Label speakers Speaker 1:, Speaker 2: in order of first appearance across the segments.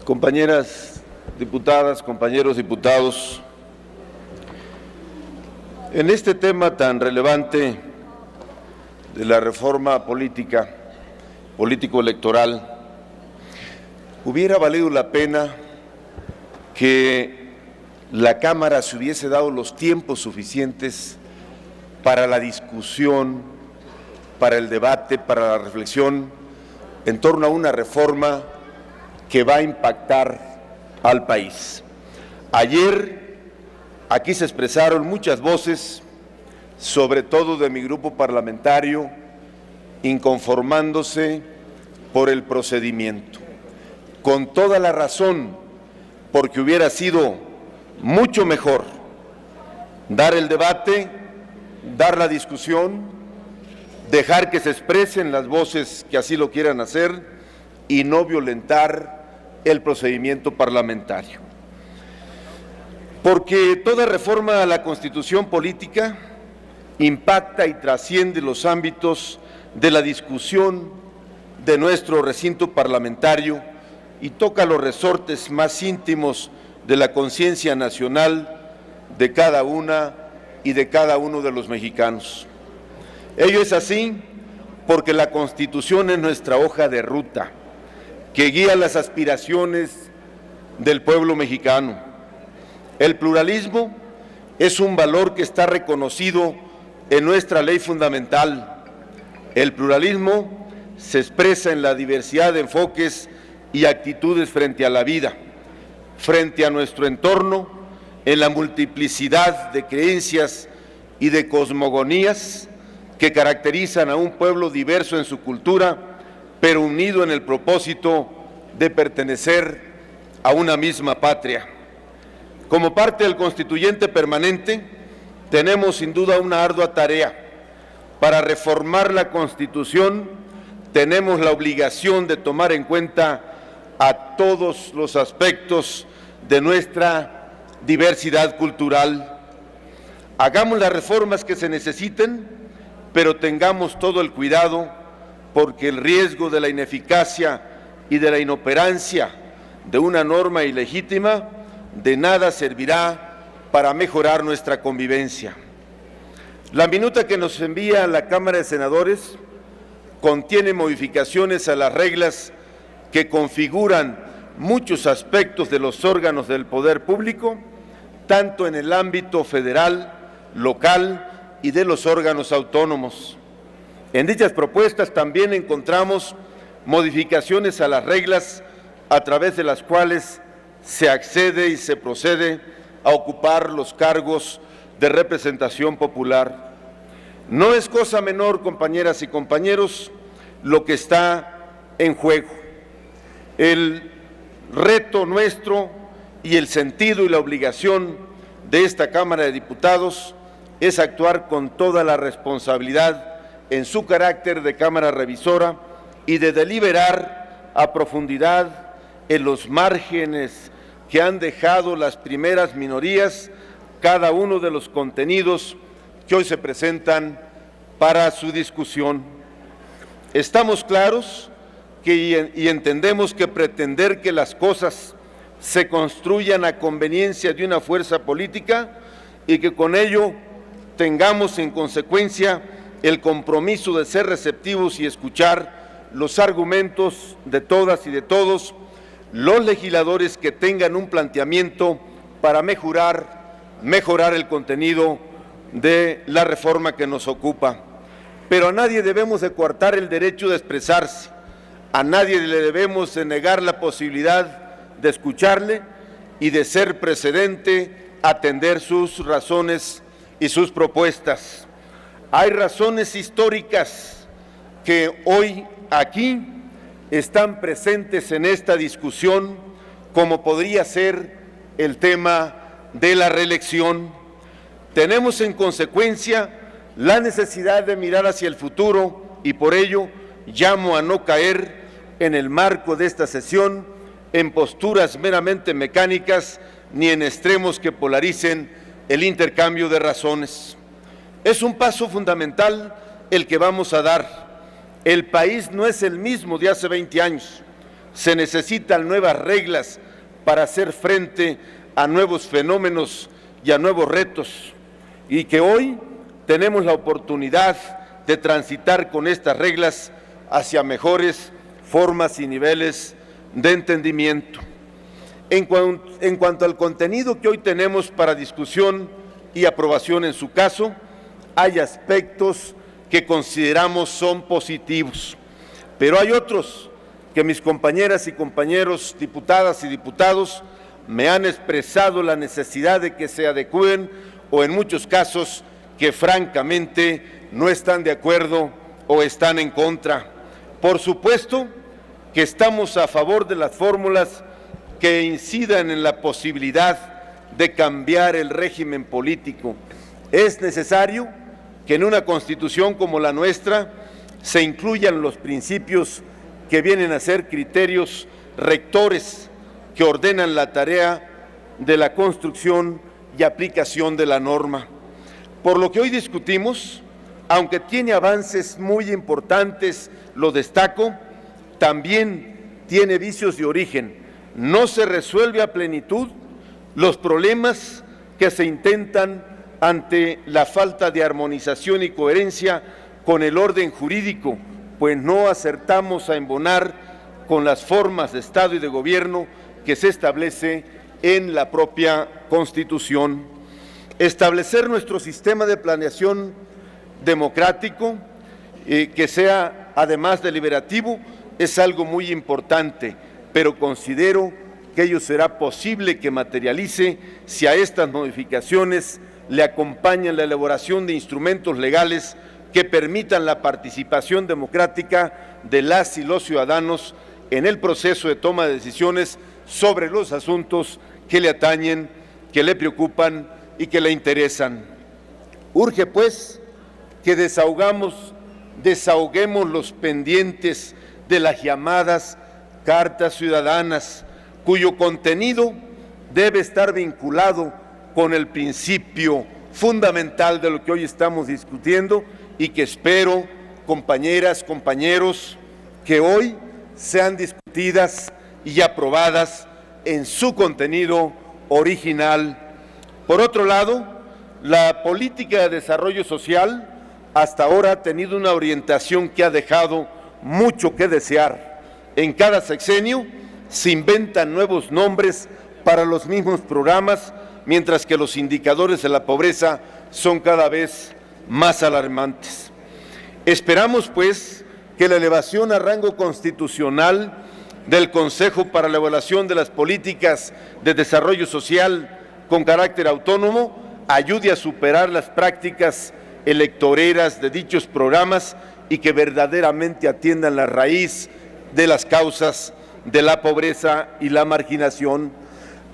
Speaker 1: Compañeras diputadas, compañeros diputados, en este tema tan relevante de la reforma político-electoral, hubiera valido la pena que la Cámara se hubiese dado los tiempos suficientes para la discusión, para el debate, para la reflexión en torno a una reforma que va a impactar al país. Ayer aquí se expresaron muchas voces, sobre todo de mi grupo parlamentario, inconformándose por el procedimiento. Con toda la razón, porque hubiera sido mucho mejor dar el debate, dar la discusión, dejar que se expresen las voces que así lo quieran hacer y no violentar el procedimiento parlamentario. Porque toda reforma a la Constitución política impacta y trasciende los ámbitos de la discusión de nuestro recinto parlamentario y toca los resortes más íntimos de la conciencia nacional de cada una y de cada uno de los mexicanos. Ello es así porque la Constitución es nuestra hoja de ruta que guía las aspiraciones del pueblo mexicano. El pluralismo es un valor que está reconocido en nuestra ley fundamental. El pluralismo se expresa en la diversidad de enfoques y actitudes frente a la vida, frente a nuestro entorno, en la multiplicidad de creencias y de cosmogonías que caracterizan a un pueblo diverso en su cultura, pero unido en el propósito de pertenecer a una misma patria. Como parte del constituyente permanente, tenemos sin duda una ardua tarea. Para reformar la Constitución, tenemos la obligación de tomar en cuenta a todos los aspectos de nuestra diversidad cultural. Hagamos las reformas que se necesiten, pero tengamos todo el cuidado porque el riesgo de la ineficacia y de la inoperancia de una norma ilegítima de nada servirá para mejorar nuestra convivencia. La minuta que nos envía la Cámara de Senadores contiene modificaciones a las reglas que configuran muchos aspectos de los órganos del poder público, tanto en el ámbito federal, local y de los órganos autónomos. En dichas propuestas también encontramos modificaciones a las reglas a través de las cuales se accede y se procede a ocupar los cargos de representación popular. No es cosa menor, compañeras y compañeros, lo que está en juego. El reto nuestro y el sentido y la obligación de esta Cámara de Diputados es actuar con toda la responsabilidad en su carácter de Cámara revisora y de deliberar a profundidad en los márgenes que han dejado las primeras minorías cada uno de los contenidos que hoy se presentan para su discusión. Estamos claros y entendemos que pretender que las cosas se construyan a conveniencia de una fuerza política y que con ello tengamos en consecuencia el compromiso de ser receptivos y escuchar los argumentos de todas y de todos los legisladores que tengan un planteamiento para mejorar el contenido de la reforma que nos ocupa. Pero a nadie debemos de coartar el derecho de expresarse, a nadie le debemos de negar la posibilidad de escucharle y de ser precedente atender sus razones y sus propuestas. Hay razones históricas que hoy aquí están presentes en esta discusión, como podría ser el tema de la reelección. Tenemos en consecuencia la necesidad de mirar hacia el futuro y por ello llamo a no caer en el marco de esta sesión en posturas meramente mecánicas ni en extremos que polaricen el intercambio de razones. Es un paso fundamental el que vamos a dar. El país no es el mismo de hace 20 años. se necesitan nuevas reglas para hacer frente a nuevos fenómenos y a nuevos retos, y que hoy tenemos la oportunidad de transitar con estas reglas hacia mejores formas y niveles de entendimiento. En cuanto al contenido que hoy tenemos para discusión y aprobación en su caso, hay aspectos que consideramos son positivos, pero hay otros que mis compañeras y compañeros diputadas y diputados me han expresado la necesidad de que se adecúen o en muchos casos que francamente no están de acuerdo o están en contra. Por supuesto que estamos a favor de las fórmulas que incidan en la posibilidad de cambiar el régimen político. Es necesario que en una Constitución como la nuestra se incluyan los principios que vienen a ser criterios rectores que ordenan la tarea de la construcción y aplicación de la norma. Por lo que hoy discutimos, aunque tiene avances muy importantes, lo destaco, también tiene vicios de origen. No se resuelve a plenitud los problemas que se intentan ante la falta de armonización y coherencia con el orden jurídico, pues no acertamos a embonar con las formas de Estado y de gobierno que se establece en la propia Constitución. Establecer nuestro sistema de planeación democrático, que sea además deliberativo, es algo muy importante, pero considero que ello será posible que materialice si a estas modificaciones le acompaña la elaboración de instrumentos legales que permitan la participación democrática de las y los ciudadanos en el proceso de toma de decisiones sobre los asuntos que le atañen, que le preocupan y que le interesan. Urge, pues, que desahoguemos los pendientes de las llamadas cartas ciudadanas, cuyo contenido debe estar vinculado con el principio fundamental de lo que hoy estamos discutiendo y que espero, compañeras, compañeros, que hoy sean discutidas y aprobadas en su contenido original. Por otro lado, la política de desarrollo social hasta ahora ha tenido una orientación que ha dejado mucho que desear. En cada sexenio se inventan nuevos nombres para los mismos programas, mientras que los indicadores de la pobreza son cada vez más alarmantes. Esperamos, pues, que la elevación a rango constitucional del Consejo para la Evaluación de las Políticas de Desarrollo Social con carácter autónomo ayude a superar las prácticas electoreras de dichos programas y que verdaderamente atiendan la raíz de las causas de la pobreza y la marginación.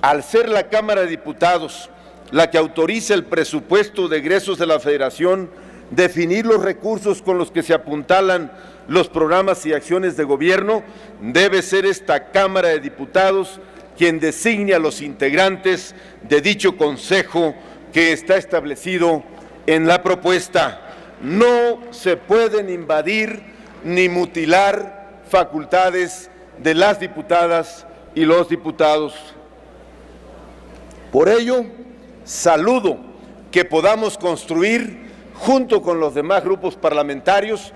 Speaker 1: Al ser la Cámara de Diputados la que autoriza el presupuesto de egresos de la Federación, definir los recursos con los que se apuntalan los programas y acciones de gobierno, debe ser esta Cámara de Diputados quien designe a los integrantes de dicho consejo que está establecido en la propuesta. No se pueden invadir ni mutilar facultades de las diputadas y los diputados. Por ello, saludo que podamos construir, junto con los demás grupos parlamentarios,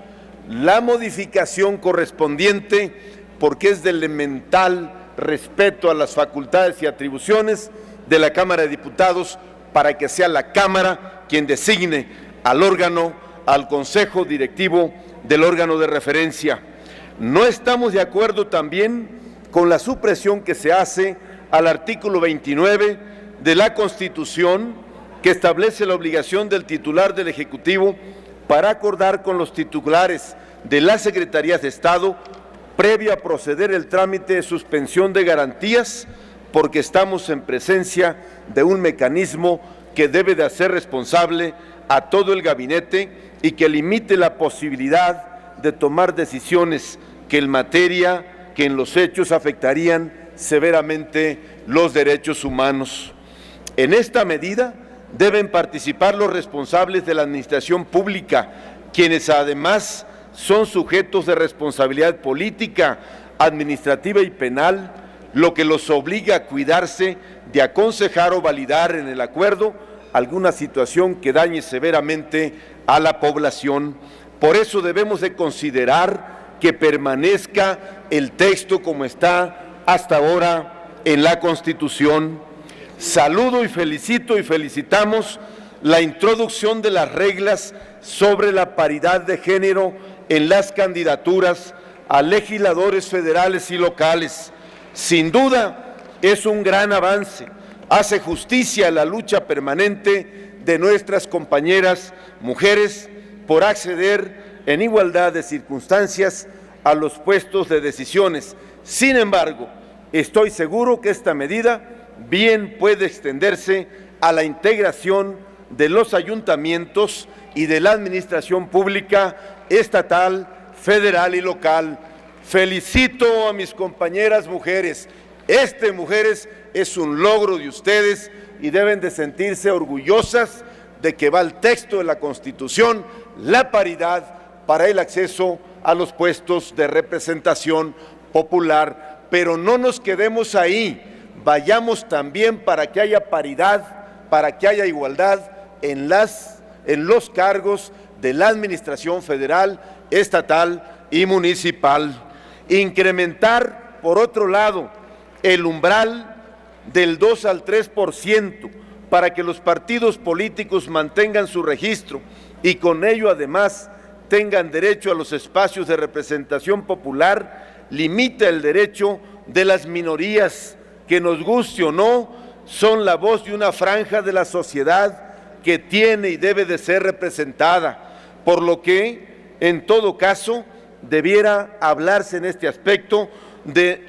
Speaker 1: la modificación correspondiente, porque es de elemental respeto a las facultades y atribuciones de la Cámara de Diputados, para que sea la Cámara quien designe al órgano, al Consejo Directivo del órgano de referencia. No estamos de acuerdo también con la supresión que se hace al artículo 29 de la Constitución, que establece la obligación del titular del Ejecutivo para acordar con los titulares de las Secretarías de Estado previo a proceder el trámite de suspensión de garantías, porque estamos en presencia de un mecanismo que debe de hacer responsable a todo el gabinete y que limite la posibilidad de tomar decisiones que en materia, que en los hechos afectarían severamente los derechos humanos. En esta medida deben participar los responsables de la administración pública, quienes además son sujetos de responsabilidad política, administrativa y penal, lo que los obliga a cuidarse de aconsejar o validar en el acuerdo alguna situación que dañe severamente a la población. Por eso debemos de considerar que permanezca el texto como está hasta ahora en la Constitución. Saludo y felicito y felicitamos la introducción de las reglas sobre la paridad de género en las candidaturas a legisladores federales y locales. Sin duda es un gran avance, hace justicia a la lucha permanente de nuestras compañeras mujeres por acceder en igualdad de circunstancias a los puestos de decisiones. Sin embargo, estoy seguro que esta medida bien puede extenderse a la integración de los ayuntamientos y de la administración pública estatal, federal y local. Felicito a mis compañeras mujeres. Mujeres, es un logro de ustedes y deben de sentirse orgullosas de que va el texto de la Constitución, la paridad para el acceso a los puestos de representación popular. Pero no nos quedemos ahí, vayamos también para que haya paridad, para que haya igualdad en los cargos de la administración federal, estatal y municipal. Incrementar, por otro lado, el umbral del 2 al 3% para que los partidos políticos mantengan su registro y con ello además tengan derecho a los espacios de representación popular, limita el derecho de las minorías que, nos guste o no, son la voz de una franja de la sociedad que tiene y debe de ser representada, por lo que, en todo caso, debiera hablarse en este aspecto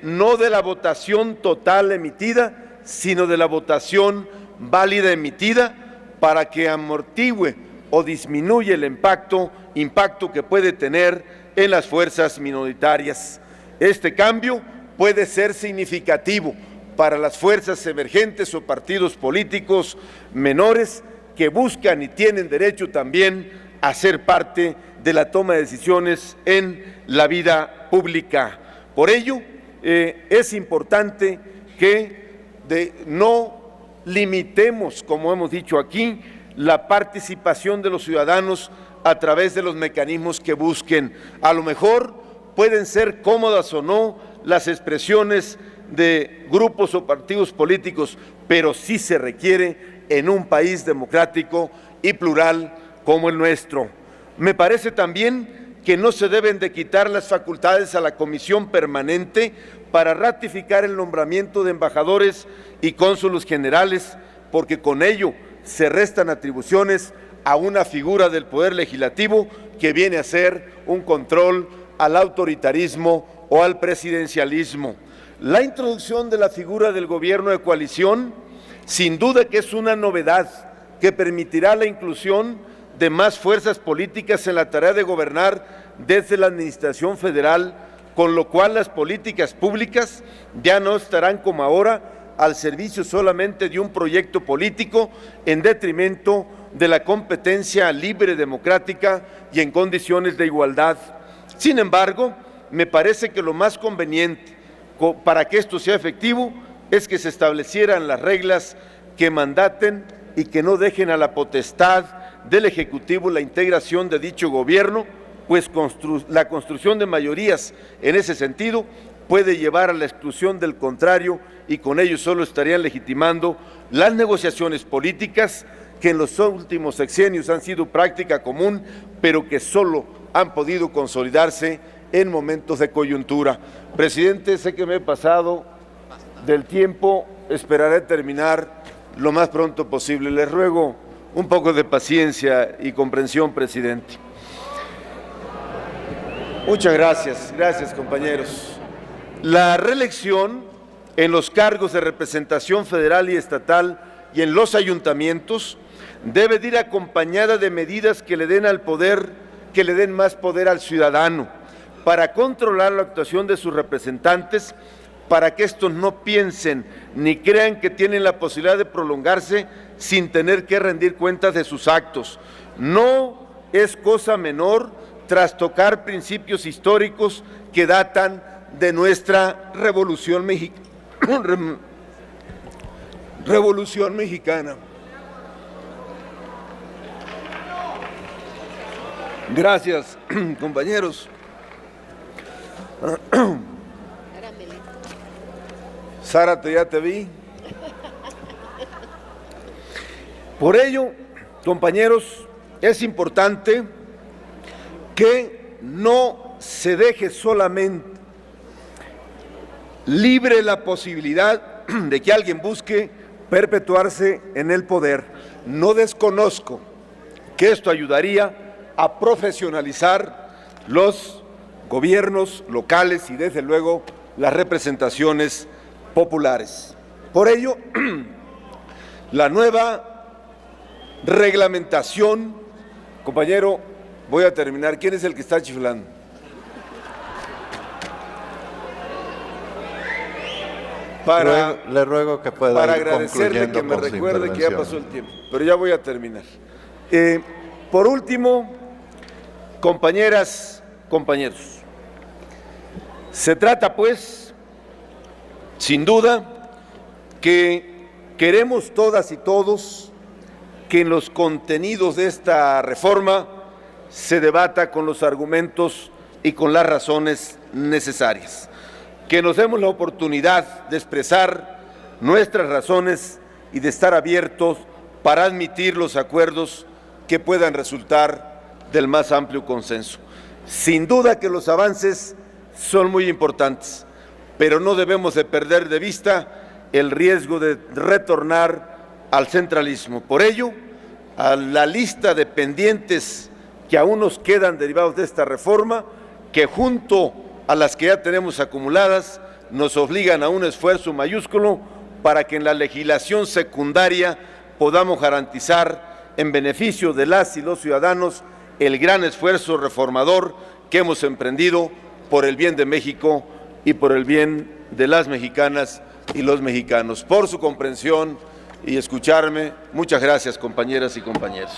Speaker 1: no de la votación total emitida, sino de la votación válida emitida para que amortigüe o disminuya el impacto que puede tener en las fuerzas minoritarias. Este cambio puede ser significativo para las fuerzas emergentes o partidos políticos menores que buscan y tienen derecho también a ser parte de la toma de decisiones en la vida pública. Por ello, es importante que no limitemos, como hemos dicho aquí, la participación de los ciudadanos a través de los mecanismos que busquen. A lo mejor pueden ser cómodas o no las expresiones de grupos o partidos políticos, pero sí se requiere en un país democrático y plural como el nuestro. Me parece también que no se deben de quitar las facultades a la Comisión Permanente para ratificar el nombramiento de embajadores y cónsules generales, porque con ello se restan atribuciones a una figura del Poder Legislativo que viene a ser un control al autoritarismo o al presidencialismo. La introducción de la figura del gobierno de coalición, sin duda que es una novedad que permitirá la inclusión de más fuerzas políticas en la tarea de gobernar desde la administración federal, con lo cual las políticas públicas ya no estarán como ahora al servicio solamente de un proyecto político en detrimento de la competencia libre, democrática y en condiciones de igualdad. Sin embargo, me parece que lo más conveniente para que esto sea efectivo es que se establecieran las reglas que mandaten y que no dejen a la potestad del Ejecutivo la integración de dicho gobierno, pues la construcción de mayorías en ese sentido puede llevar a la exclusión del contrario y con ello solo estarían legitimando las negociaciones políticas que en los últimos sexenios han sido práctica común, pero que solo han podido consolidarse en momentos de coyuntura. Presidente, sé que me he pasado del tiempo, esperaré terminar lo más pronto posible. Les ruego un poco de paciencia y comprensión, presidente. Muchas gracias. Gracias, compañeros. La reelección en los cargos de representación federal y estatal y en los ayuntamientos debe de ir acompañada de medidas que le den más poder al ciudadano para controlar la actuación de sus representantes, para que estos no piensen ni crean que tienen la posibilidad de prolongarse sin tener que rendir cuentas de sus actos. No es cosa menor trastocar principios históricos que datan de nuestra Revolución Mexicana. Gracias, compañeros. Zárate, ya te vi. Por ello, compañeros, es importante que no se deje solamente libre la posibilidad de que alguien busque perpetuarse en el poder. No desconozco que esto ayudaría a profesionalizar los gobiernos locales y desde luego las representaciones populares. Por ello, la nueva reglamentación, compañero, voy a terminar. ¿Quién es el que está chiflando?
Speaker 2: Le ruego que pueda
Speaker 1: para
Speaker 2: ir
Speaker 1: agradecerle que me recuerde que ya pasó el tiempo, pero ya voy a terminar. Por último, compañeras, compañeros, se trata pues, sin duda, que queremos todas y todos que en los contenidos de esta reforma se debata con los argumentos y con las razones necesarias, que nos demos la oportunidad de expresar nuestras razones y de estar abiertos para admitir los acuerdos que puedan resultar del más amplio consenso. Sin duda que los avances son muy importantes, pero no debemos de perder de vista el riesgo de retornar al centralismo. Por ello, a la lista de pendientes que aún nos quedan derivados de esta reforma, que junto a las que ya tenemos acumuladas, nos obligan a un esfuerzo mayúsculo para que en la legislación secundaria podamos garantizar en beneficio de las y los ciudadanos el gran esfuerzo reformador que hemos emprendido por el bien de México y por el bien de las mexicanas y los mexicanos. Por su comprensión y escucharme, muchas gracias, compañeras y compañeros.